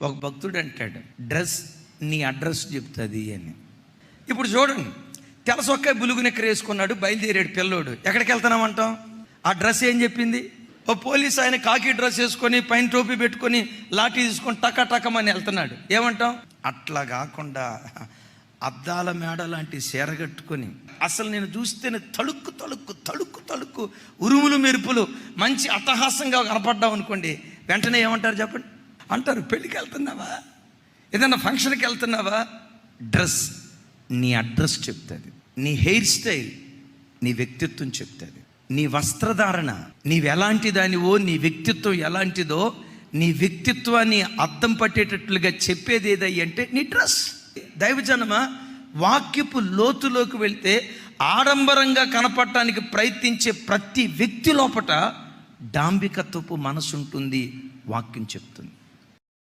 ఒక భక్తుడు అంటాడు, డ్రెస్ నీ అడ్రస్ చెప్తుంది అని. ఇప్పుడు చూడండి, తెలసొక్క బులుగు నెక్కర వేసుకున్నాడు, బయలుదేరాడు పిల్లోడు. ఎక్కడికి వెళ్తున్నామంటాం? ఆ డ్రెస్ ఏం చెప్పింది? ఓ పోలీస్ ఆయన కాకి డ్రెస్ వేసుకొని పైన టోపీ పెట్టుకొని లాఠీ తీసుకొని టకమని వెళ్తున్నాడు, ఏమంటాం? అట్లా కాకుండా అద్దాల మేడ లాంటి చీరగట్టుకొని, అసలు నేను చూస్తేనే తళుక్కు తళుక్కు తళుక్కు తళుక్కు ఉరుములు మెరుపులు మంచి అట్టహాసంగా కనపడ్డావు అనుకోండి, వెంటనే ఏమంటారు చెప్పండి? అంటారు, పెళ్ళికి వెళ్తున్నావా, ఏదన్నా ఫంక్షన్కి వెళ్తున్నావా? డ్రెస్ నీ అడ్రస్ చెప్తుంది, నీ హెయిర్ స్టైల్ నీ వ్యక్తిత్వం చెప్తుంది, నీ వస్త్రధారణ నీవు ఎలాంటి దానివో, నీ వ్యక్తిత్వం ఎలాంటిదో, నీ వ్యక్తిత్వాన్ని అద్దం పట్టేటట్లుగా చెప్పేది ఏదయ్యి అంటే నీ డ్రెస్. దైవజనమ, వాక్యపు లోతులోకి వెళ్తే ఆడంబరంగా కనపడటానికి ప్రయత్నించే ప్రతి వ్యక్తి లోపట డాంబికత్వపు మనసు ఉంటుంది, వాక్యం చెప్తుంది.